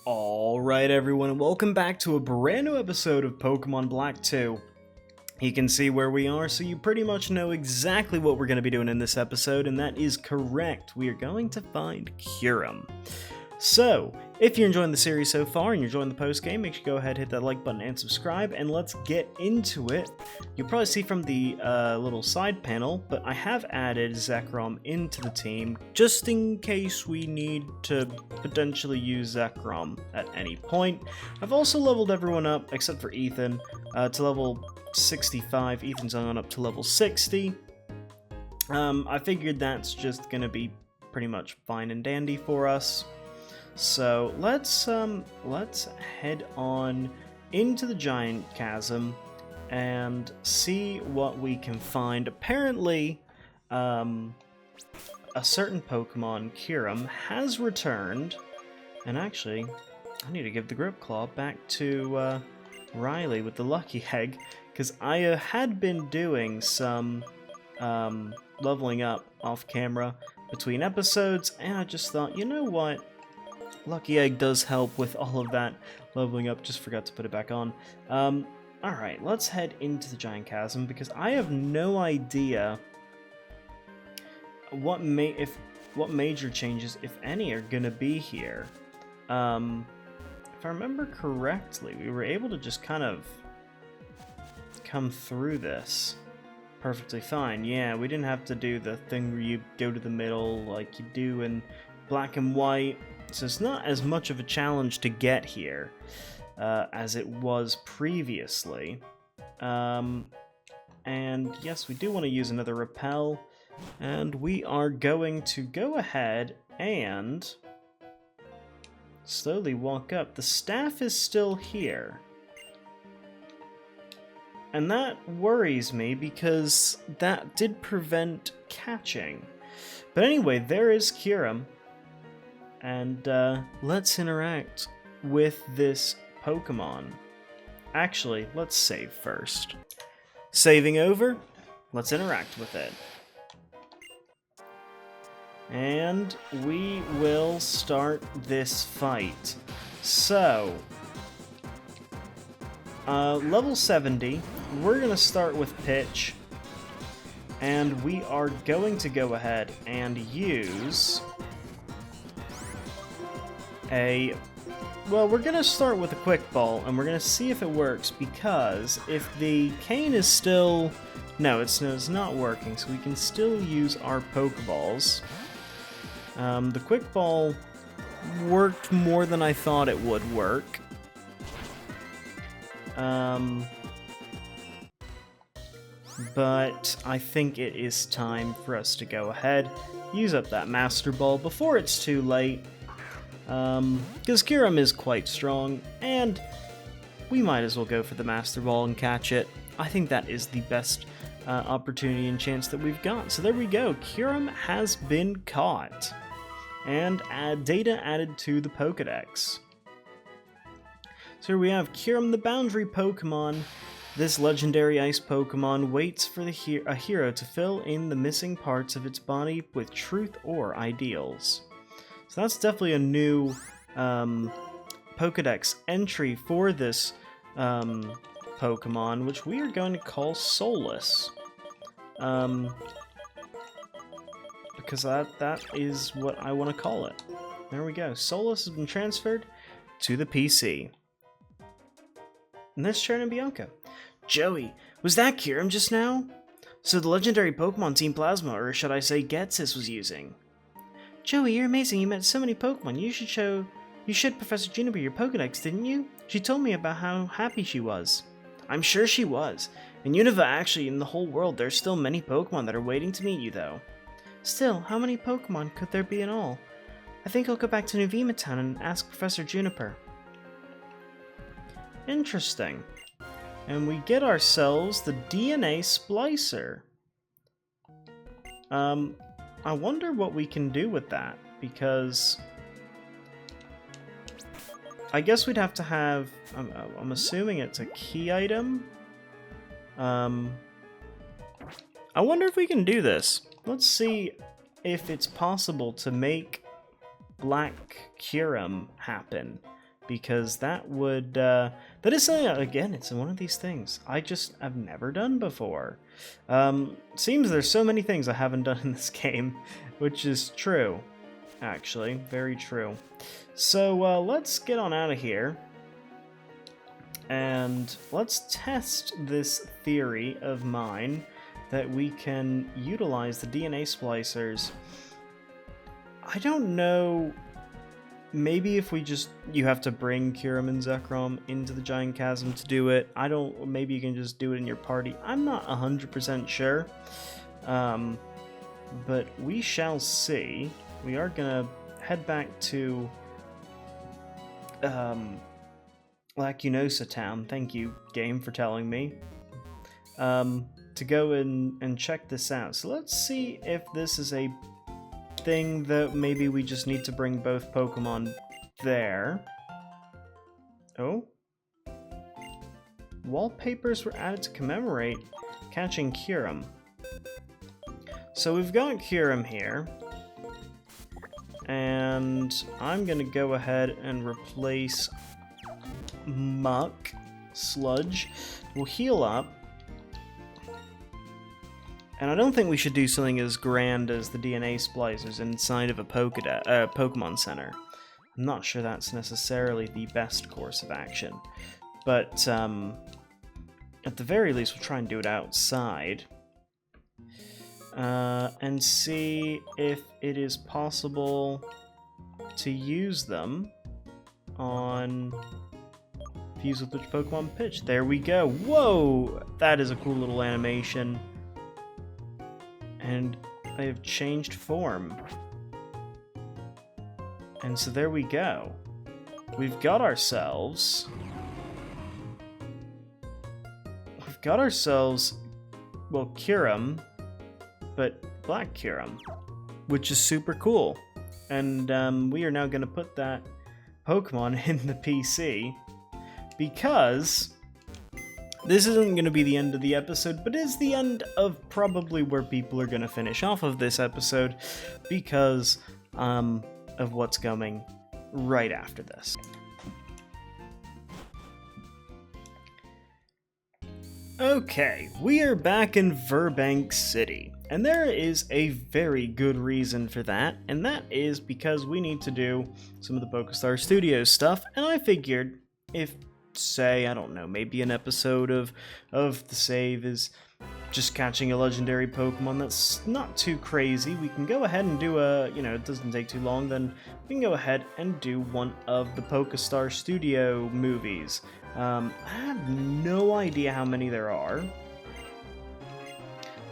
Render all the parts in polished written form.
Alright everyone, and welcome back to a brand new episode of Pokemon Black 2. You can see where we are, so you pretty much know exactly what we're going to be doing in this episode, and that is correct. We are going to find Kyurem. So, if you're enjoying the series so far and you're enjoying the post-game, make sure you go ahead, hit that like button and subscribe, and let's get into it. You'll probably see from the little side panel, but I have added Zekrom into the team, just in case we need to potentially use Zekrom at any point. I've also leveled everyone up, except for Ethan, to level 65. Ethan's on up to level 60. I figured that's just going to be pretty much fine and dandy for us. So let's head on into the giant chasm and see what we can find. Apparently, a certain Pokemon, Kyurem, has returned, and actually, I need to give the Grip Claw back to Riley with the Lucky Egg, because I had been doing some leveling up off camera between episodes, and I just thought, you know what? Lucky Egg does help with all of that leveling up, just forgot to put it back on. Alright, let's head into the giant chasm, because I have no idea what major changes, if any, are gonna be here. If I remember correctly, we were able to just kind of come through this perfectly fine. Yeah, we didn't have to do the thing where you go to the middle like you do in Black and White. So it's not as much of a challenge to get here as it was previously. And yes, we do want to use another repel, and we are going to go ahead and slowly walk up. The staff is still here, and that worries me because that did prevent catching. But anyway, there is Kyurem. And let's interact with this Pokemon. Actually, let's save first. Saving over, let's interact with it. And we will start this fight. So, level 70, we're going to start with Pitch. And we are going to go ahead and use well, we're going to start with a Quick Ball, and we're going to see if it works, because if the cane is still... No, it's not working, so we can still use our Pokeballs. The Quick Ball worked more than I thought it would work. But I think it is time for us to go ahead, use up that Master Ball before it's too late. Because Kyurem is quite strong, and we might as well go for the Master Ball and catch it. I think that is the best opportunity and chance that we've got. So there we go, Kyurem has been caught, and data added to the Pokedex. So here we have Kyurem, the boundary Pokemon. This legendary ice Pokemon waits for a hero to fill in the missing parts of its body with truth or ideals. So that's definitely a new Pokedex entry for this Pokemon, which we are going to call Soulless. Because that is what I want to call it. There we go. Soulless has been transferred to the PC. And that's Sharon and Bianca. Joey, was that Kyurem just now? So the legendary Pokemon Team Plasma, or should I say Getsis, was using? Joey, you're amazing. You met so many Pokemon. You should Professor Juniper your Pokedex, didn't you? She told me about how happy she was. I'm sure she was. In Unova, actually, in the whole world, there's still many Pokemon that are waiting to meet you, though. Still, how many Pokemon could there be in all? I think I'll go back to Nuvema Town and ask Professor Juniper. Interesting. And we get ourselves the DNA Splicer. I wonder what we can do with that, because I guess we'd have to have... I'm assuming it's a key item. I wonder if we can do this. Let's see if it's possible to make Black Kyurem happen. because that would, that is something, again, it's one of these things I've never done before. Seems there's so many things I haven't done in this game, which is true, actually, very true. So, let's get on out of here. And let's test this theory of mine that we can utilize the DNA splicers. I don't know, maybe if you have to bring Kyurem and Zekrom into the Giant Chasm to do it. Maybe you can just do it in your party. I'm not 100% sure, but we shall see. We are gonna head back to Lacunosa Town, thank you, game, for telling me, to go in and check this out. So let's see if this is a thing that maybe we just need to bring both Pokemon there. Oh? Wallpapers were added to commemorate catching Kyurem. So we've got Kyurem here, and I'm gonna go ahead and replace Muck, Sludge. We'll heal up. And I don't think we should do something as grand as the DNA splicers inside of a Pokemon Center. I'm not sure that's necessarily the best course of action. But at the very least, we'll try and do it outside. And see if it is possible to use them on Fuse with which Pokemon pitch. There we go. Whoa! That is a cool little animation. And they have changed form. And so there we go. We've got ourselves, well, Kyurem, but Black Kyurem, which is super cool. And we are now going to put that Pokemon in the PC, because this isn't going to be the end of the episode, but is the end of probably where people are going to finish off of this episode, because of what's coming right after this. Okay, we are back in Burbank City, and there is a very good reason for that, and that is because we need to do some of the PokeStar Studios stuff, and I figured if, say, I don't know, maybe an episode of the save is just catching a legendary Pokemon that's not too crazy, we can go ahead and do it doesn't take too long, then we can go ahead and do one of the PokeStar Studio movies. I have no idea how many there are.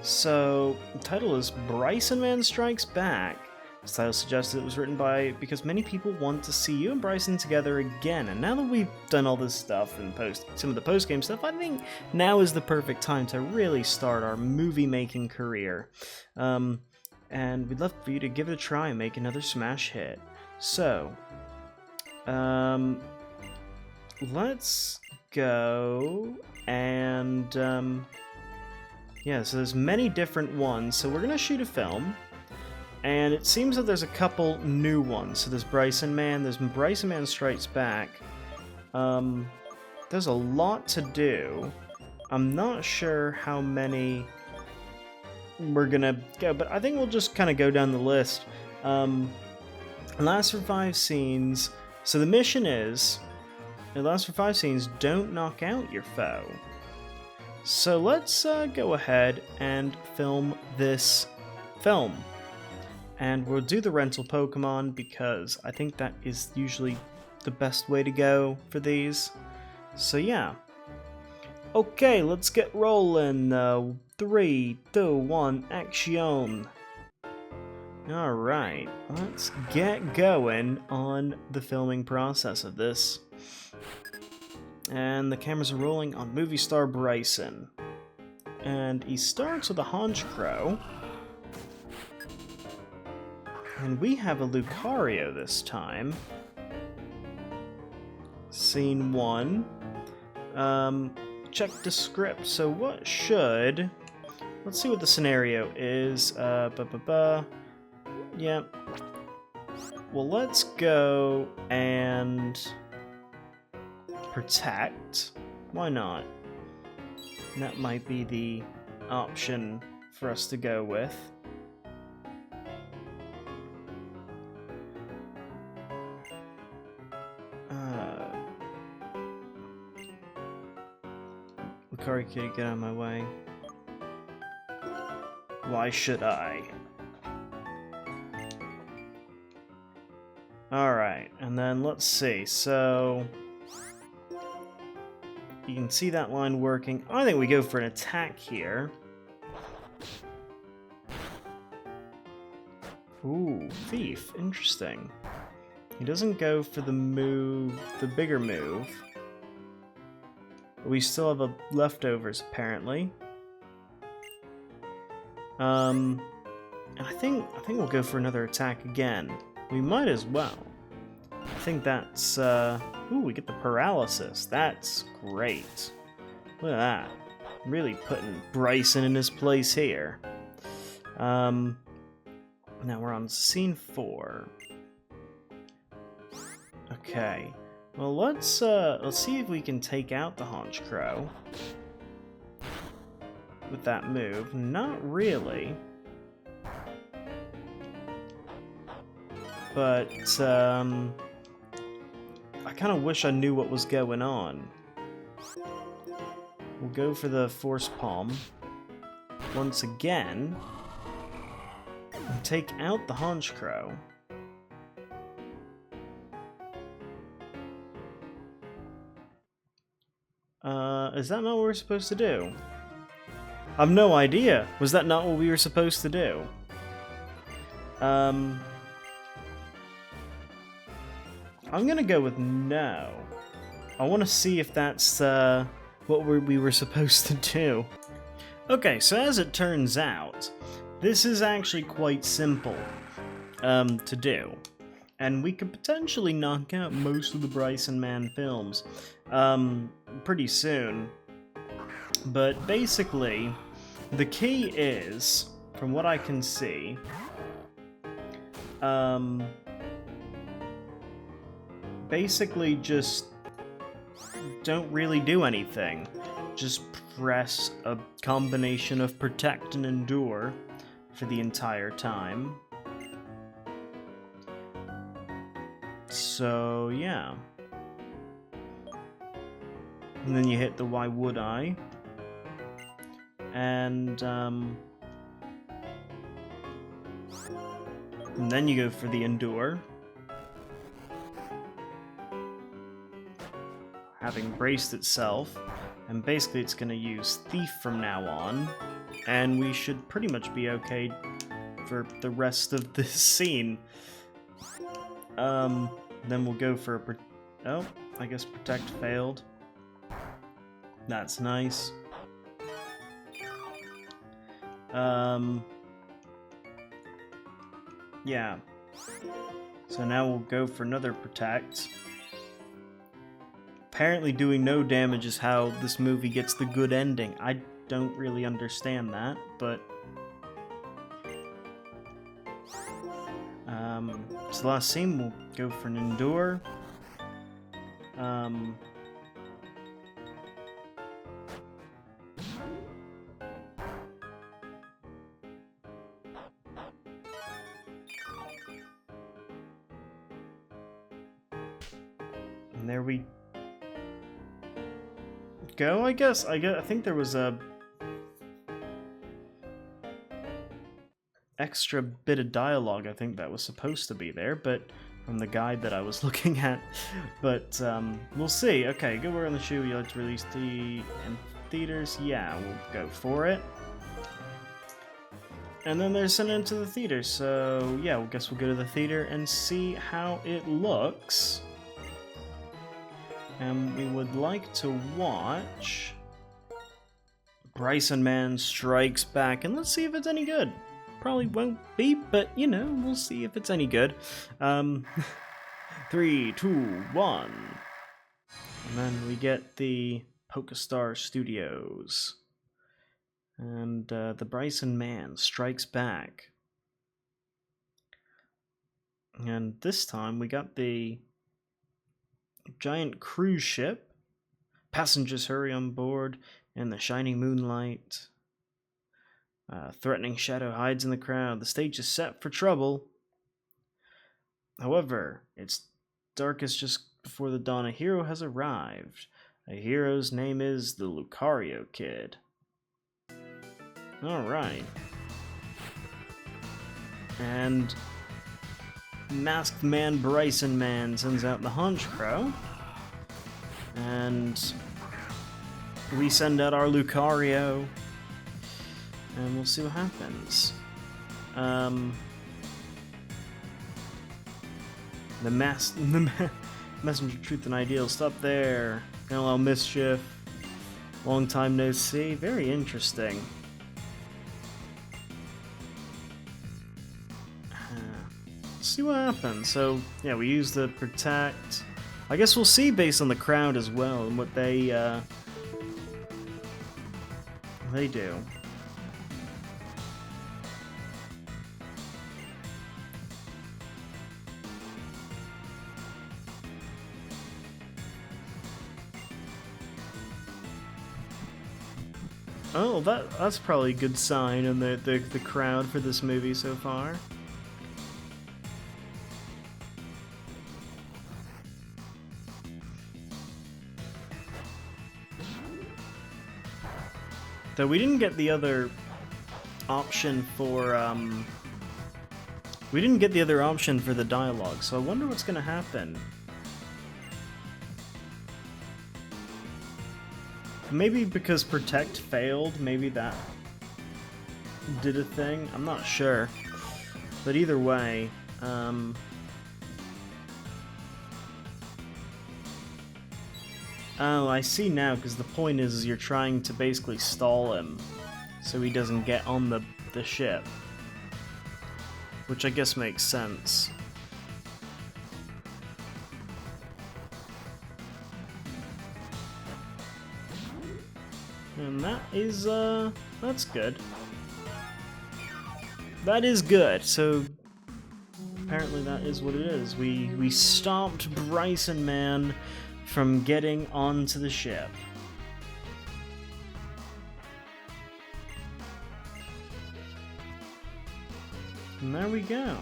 So, the title is Bryson Man Strikes Back. This title suggests it was written because many people want to see you and Bryson together again, and now that we've done all this stuff and some of the post-game stuff, I think now is the perfect time to really start our movie-making career. And we'd love for you to give it a try and make another smash hit. So, let's go and, yeah, so there's many different ones, so we're gonna shoot a film. And it seems that there's a couple new ones. So there's Bryson Man, there's Bryson Man Strikes Back. There's a lot to do. I'm not sure how many we're gonna go, but I think we'll just kind of go down the list. Last for 5 scenes. So the mission is, it lasts for 5 scenes, don't knock out your foe. So let's go ahead and film this film. And we'll do the rental Pokemon because I think that is usually the best way to go for these. So yeah. Okay, let's get rolling. 3, 2, 1, action. Alright, let's get going on the filming process of this. And the cameras are rolling on movie star Bryson. And he starts with a Honchkrow. And we have a Lucario this time. Scene 1. Check the script. So what should... Let's see what the scenario is. Yeah. Well, let's go and... protect. Why not? That might be the option for us to go with. Lucari, get out of my way. Why should I? Alright, and then let's see, so... You can see that line working. I think we go for an attack here. Ooh, Thief, interesting. He doesn't go for the move, the bigger move. We still have leftovers, apparently. And I think we'll go for another attack again. We might as well. I think that's, ooh, we get the paralysis. That's great. Look at that. Really putting Bryson in his place here. Now we're on scene 4. Okay. Well, let's see if we can take out the Haunch Crow with that move. Not really. But, I kind of wish I knew what was going on. We'll go for the Force Palm once again and take out the Haunch Crow. Is that not what we're supposed to do? I've no idea. Was that not what we were supposed to do? I'm gonna go with no. I want to see if that's what we were supposed to do. Okay, so as it turns out, this is actually quite simple to do. And we could potentially knock out most of the Bryson Man films pretty soon. But basically, the key is, from what I can see, basically just don't really do anything. Just press a combination of Protect and Endure for the entire time. So, yeah. And then you hit the Why Would I? And then you go for the Endure. Having braced itself, and basically it's going to use Thief from now on, and we should pretty much be okay for the rest of this scene. Then we'll go for a oh, I guess Protect failed. That's nice. Yeah. So now we'll go for another Protect. Apparently doing no damage is how this movie gets the good ending. I don't really understand that, but... so the last scene, we'll go for an Endure. And there we go, I guess. I think there was a extra bit of dialogue I think that was supposed to be there, but from the guide that I was looking at. But we'll see. Okay, good work on the shoe. Would you like to release in theaters? Yeah, we'll go for it. And then they're sent into the theater, so yeah, I guess we'll go to the theater and see how it looks. And we would like to watch Bryson Man Strikes Back, and let's see if it's any good. Probably won't be, but you know, we'll see if it's any good. 3, 2, 1. And then we get the Pokestar Studios. And the Bryson Man Strikes Back. And this time we got the giant cruise ship Passengers hurry on board in the shining moonlight. Threatening shadow hides in the crowd. The stage is set for trouble. However, it's darkest just before the dawn. A hero has arrived. A hero's name is the Lucario Kid. Alright. And Masked Man Bryson Man sends out the Honchkrow. And we send out our Lucario. And we'll see what happens. The Messenger Truth and Ideal. Stop there. Gonna allow mischief. Long time no see. Very interesting. Let's see what happens. So, yeah, we use the protect. I guess we'll see based on the crowd as well and what they do. Oh, that's probably a good sign in the crowd for this movie so far. Though we didn't get the other option for the dialogue, so I wonder what's gonna happen. Maybe because Protect failed, maybe that did a thing? I'm not sure. But either way, oh, I see now, because the point is you're trying to basically stall him so he doesn't get on the ship. Which I guess makes sense. And that is, that's good. That is good, so apparently that is what it is. We stopped Bryson Man from getting onto the ship. And there we go.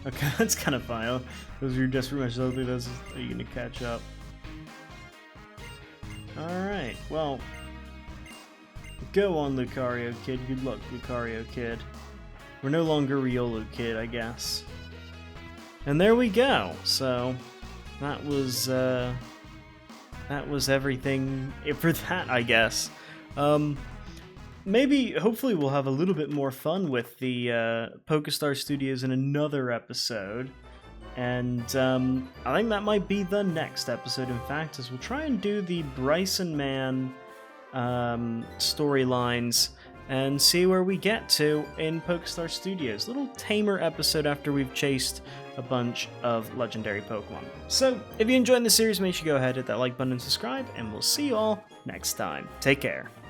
Okay, that's kind of fine. Those are your desperate matches. I don't think that's are you gonna catch up. Alright, well. Go on, Lucario Kid. Good luck, Lucario Kid. We're no longer Riolu Kid, I guess. And there we go. So that was everything for that, I guess. Maybe, hopefully we'll have a little bit more fun with the PokeStar Studios in another episode. And I think that might be the next episode, in fact, as we'll try and do the Bryson Man storylines and see where we get to in PokeStar Studios. Little tamer episode after we've chased a bunch of legendary Pokemon. So, if you enjoyed the series, make sure you go ahead, hit that like button and subscribe, and we'll see you all next time. Take care.